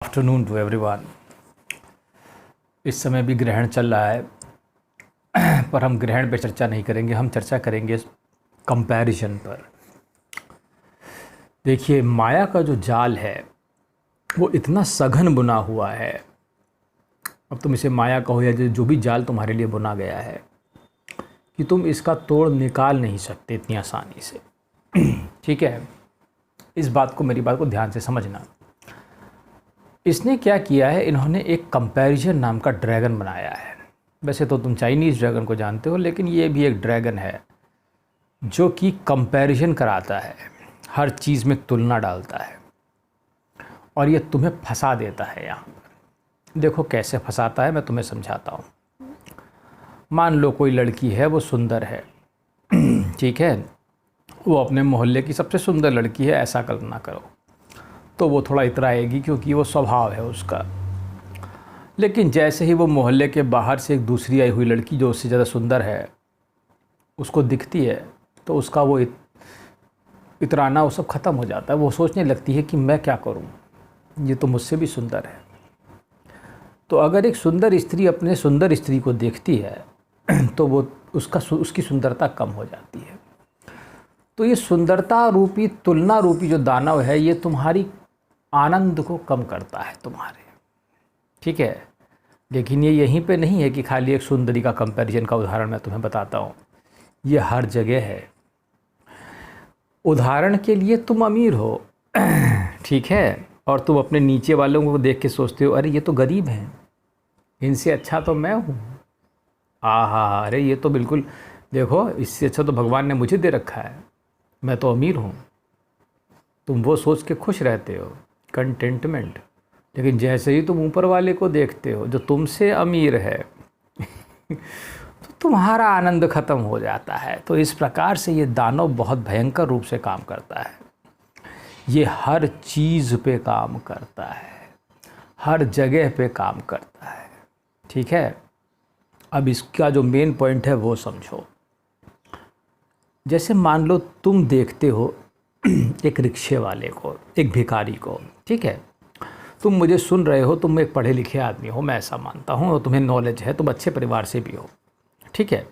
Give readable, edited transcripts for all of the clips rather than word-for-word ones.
Afternoon to everyone. इस समय भी ग्रहण चल रहा है पर हम ग्रहण पे चर्चा नहीं करेंगे, हम चर्चा करेंगे कंपैरिजन पर। देखिए, माया का जो जाल है वो इतना सघन बुना हुआ है। अब तुम इसे माया कहो या जो भी जाल तुम्हारे लिए बुना गया है कि तुम इसका तोड़ निकाल नहीं सकते इतनी आसानी से। ठीक है, इस बात को, मेरी बात को ध्यान से समझना। इसने क्या किया है, इन्होंने एक कंपैरिजन नाम का ड्रैगन बनाया है। वैसे तो तुम चाइनीज़ ड्रैगन को जानते हो, लेकिन ये भी एक ड्रैगन है जो कि कंपैरिजन कराता है, हर चीज़ में तुलना डालता है और ये तुम्हें फंसा देता है। यहाँ पर देखो कैसे फंसाता है, मैं तुम्हें समझाता हूँ। मान लो कोई लड़की है, वो सुंदर है, ठीक है, वो अपने मोहल्ले की सबसे सुंदर लड़की है, ऐसा कल्पना करो, तो वो थोड़ा इतराएगी क्योंकि वो स्वभाव है उसका। लेकिन जैसे ही वो मोहल्ले के बाहर से एक दूसरी आई हुई लड़की जो उससे ज़्यादा सुंदर है उसको दिखती है, तो उसका वो इतराना वो सब ख़त्म हो जाता है। वो सोचने लगती है कि मैं क्या करूं, ये तो मुझसे भी सुंदर है। तो अगर एक सुंदर स्त्री अपने सुंदर स्त्री को देखती है तो वो उसकी सुंदरता कम हो जाती है। तो ये सुंदरता रूपी, तुलना रूपी जो दानव है, ये तुम्हारी आनंद को कम करता है तुम्हारे। ठीक है, लेकिन ये यहीं पे नहीं है कि खाली एक सुंदरी का कंपैरिजन का उदाहरण मैं तुम्हें बताता हूँ, ये हर जगह है। उदाहरण के लिए, तुम अमीर हो ठीक है, और तुम अपने नीचे वालों को देख के सोचते हो अरे ये तो गरीब हैं, इनसे अच्छा तो मैं हूँ। आहा, अरे ये तो बिल्कुल, देखो इससे अच्छा तो भगवान ने मुझे दे रखा है, मैं तो अमीर हूँ। तुम वो सोच के खुश रहते हो, कंटेंटमेंट। लेकिन जैसे ही तुम ऊपर वाले को देखते हो जो तुमसे अमीर है तो तुम्हारा आनंद ख़त्म हो जाता है। तो इस प्रकार से ये दानव बहुत भयंकर रूप से काम करता है। ये हर चीज़ पे काम करता है, हर जगह पे काम करता है। ठीक है, अब इसका जो मेन पॉइंट है वो समझो। जैसे मान लो तुम देखते हो एक रिक्शे वाले को, एक भिखारी को, ठीक है, तुम मुझे सुन रहे हो, तुम एक पढ़े लिखे आदमी हो, मैं ऐसा मानता हूँ, और तुम्हें नॉलेज है, तुम अच्छे परिवार से भी हो, ठीक है।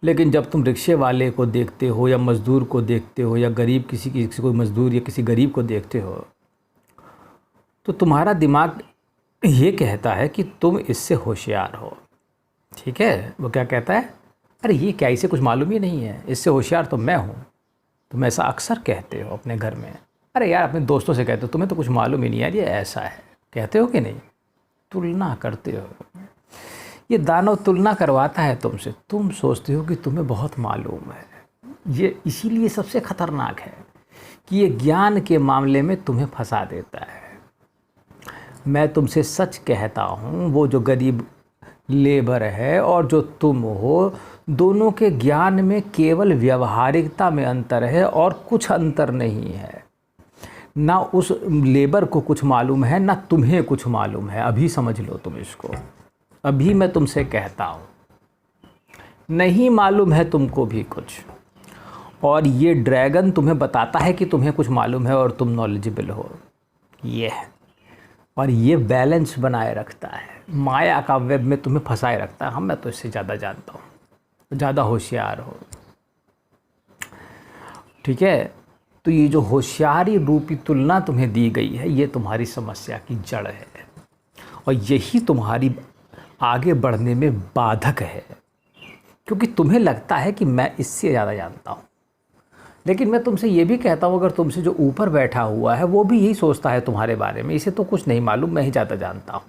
लेकिन जब तुम रिक्शे वाले को देखते हो या मज़दूर को देखते हो या गरीब किसी को मज़दूर या किसी गरीब को देखते हो, तो तुम्हारा दिमाग ये कहता है कि तुम इससे होशियार हो। ठीक है, वो क्या कहता है, अरे ये क्या, इसे कुछ मालूम ही नहीं है, इससे होशियार तो मैं हूँ। तुम ऐसा अक्सर कहते हो अपने घर में, अरे यार अपने दोस्तों से कहते हो तुम्हें तो कुछ मालूम ही नहीं यार, ये ऐसा है, कहते हो कि नहीं? तुलना करते हो। ये दानव तुलना करवाता है तुमसे, तुम सोचते हो कि तुम्हें बहुत मालूम है। ये इसीलिए सबसे ख़तरनाक है कि ये ज्ञान के मामले में तुम्हें फंसा देता है। मैं तुमसे सच कहता हूँ, वो जो गरीब लेबर है और जो तुम हो, दोनों के ज्ञान में केवल व्यवहारिकता में अंतर है और कुछ अंतर नहीं है। ना उस लेबर को कुछ मालूम है, ना तुम्हें कुछ मालूम है। अभी समझ लो तुम इसको, अभी मैं तुमसे कहता हूँ, नहीं मालूम है तुमको भी कुछ। और ये ड्रैगन तुम्हें बताता है कि तुम्हें कुछ मालूम है और तुम नॉलेजेबल हो। ये है, और ये बैलेंस बनाए रखता है, माया का वेब में तुम्हें फंसाए रखता है। हम, मैं तो इससे ज़्यादा जानता हूँ, ज़्यादा होशियार हो। ठीक है, तो ये जो होशियारी रूपी तुलना तुम्हें दी गई है, ये तुम्हारी समस्या की जड़ है और यही तुम्हारी आगे बढ़ने में बाधक है, क्योंकि तुम्हें लगता है कि मैं इससे ज़्यादा जानता हूँ। लेकिन मैं तुमसे ये भी कहता हूँ, अगर तुमसे जो ऊपर बैठा हुआ है वो भी यही सोचता है तुम्हारे बारे में, इसे तो कुछ नहीं मालूम, मैं ही ज़्यादा जानता हूँ।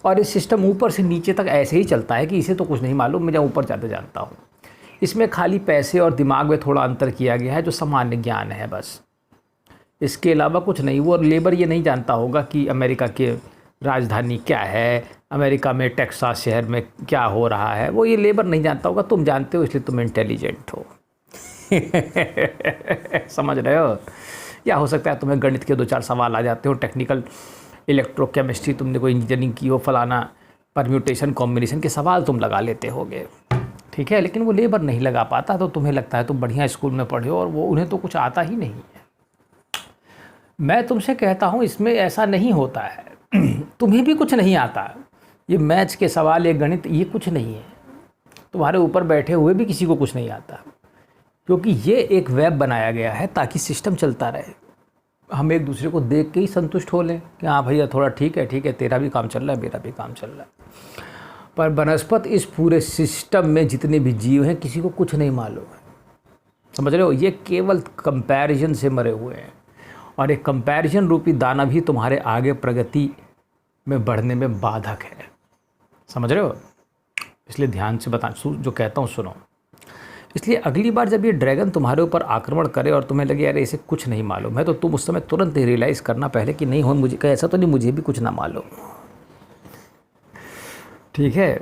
और ये सिस्टम ऊपर से नीचे तक ऐसे ही चलता है कि इसे तो कुछ नहीं मालूम, मैं ऊपर ज़्यादा जानता हूँ। इसमें खाली पैसे और दिमाग में थोड़ा अंतर किया गया है, जो सामान्य ज्ञान है बस, इसके अलावा कुछ नहीं। वो लेबर ये नहीं जानता होगा कि अमेरिका के राजधानी क्या है, अमेरिका में टेक्सास शहर में क्या हो रहा है, वो ये लेबर नहीं जानता होगा। तुम जानते हो, इसलिए तुम इंटेलिजेंट हो। समझ रहे हो? या हो सकता है तुम्हें गणित के 2-4 सवाल आ जाते हो, टेक्निकल इलेक्ट्रोकेमिस्ट्री, तुमने कोई इंजीनियरिंग की हो, फलाना परम्यूटेशन कॉम्बिनेशन के सवाल तुम लगा लेते होगे। ठीक है, लेकिन वो लेबर नहीं लगा पाता, तो तुम्हें लगता है तुम बढ़िया स्कूल में पढ़े हो और वो, उन्हें तो कुछ आता ही नहीं है। मैं तुमसे कहता हूँ इसमें ऐसा नहीं होता है। तुम्हें भी कुछ नहीं आता, ये मैथ्स के सवाल, ये गणित, ये कुछ नहीं है। तुम्हारे ऊपर बैठे हुए भी किसी को कुछ नहीं आता, क्योंकि ये एक वेब बनाया गया है ताकि सिस्टम चलता रहे। हम एक दूसरे को देख के ही संतुष्ट हो लें कि हाँ भैया थोड़ा ठीक है, तेरा भी काम चल रहा है, मेरा भी काम चल रहा है। पर बनस्पति इस पूरे सिस्टम में जितने भी जीव हैं किसी को कुछ नहीं मालूम है। समझ रहे हो? ये केवल कंपैरिजन से मरे हुए हैं, और एक कंपैरिजन रूपी दाना भी तुम्हारे आगे प्रगति में बढ़ने में बाधक है। समझ रहे हो? इसलिए ध्यान से बता, जो कहता हूँ सुनो। इसलिए अगली बार जब ये ड्रैगन तुम्हारे ऊपर आक्रमण करे और तुम्हें लगे यार इसे कुछ नहीं मालूम है, तो तुम उस समय तुरंत ही रियलाइज़ करना पहले कि नहीं हो, मुझे कहीं ऐसा तो नहीं, मुझे भी कुछ ना मालूम। ठीक है?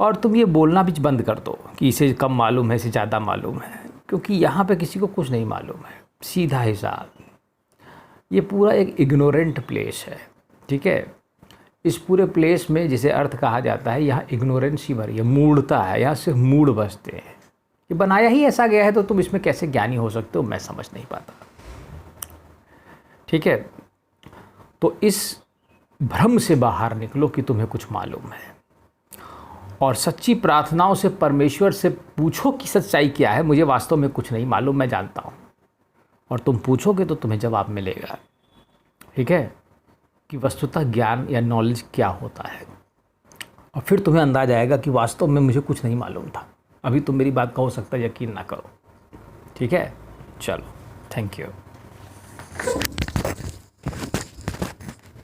और तुम ये बोलना भी बंद कर दो कि इसे कम मालूम है, इसे ज़्यादा मालूम है, क्योंकि यहाँ पे किसी को कुछ नहीं मालूम है। सीधा हिसाब, ये पूरा एक इग्नोरेंट प्लेस है। ठीक है? इस पूरे प्लेस में जिसे अर्थ कहा जाता है, यहाँ इग्नोरेंस ही भरी है, मूढ़ता है, यहाँ सिर्फ मूढ़ बसते हैं। ये बनाया ही ऐसा गया है, तो तुम इसमें कैसे ज्ञानी हो सकते हो, मैं समझ नहीं पाता। ठीक है? तो इस भ्रम से बाहर निकलो कि तुम्हें कुछ मालूम है, और सच्ची प्रार्थनाओं से परमेश्वर से पूछो कि सच्चाई क्या है। मुझे वास्तव में कुछ नहीं मालूम, मैं जानता हूँ। और तुम पूछोगे तो तुम्हें जवाब मिलेगा। ठीक है? कि वस्तुतः ज्ञान या नॉलेज क्या होता है, और फिर तुम्हें अंदाज़ आएगा कि वास्तव में मुझे कुछ नहीं मालूम था। अभी तुम मेरी बात का हो सकता है यकीन ना करो। ठीक है? चलो, थैंक यू।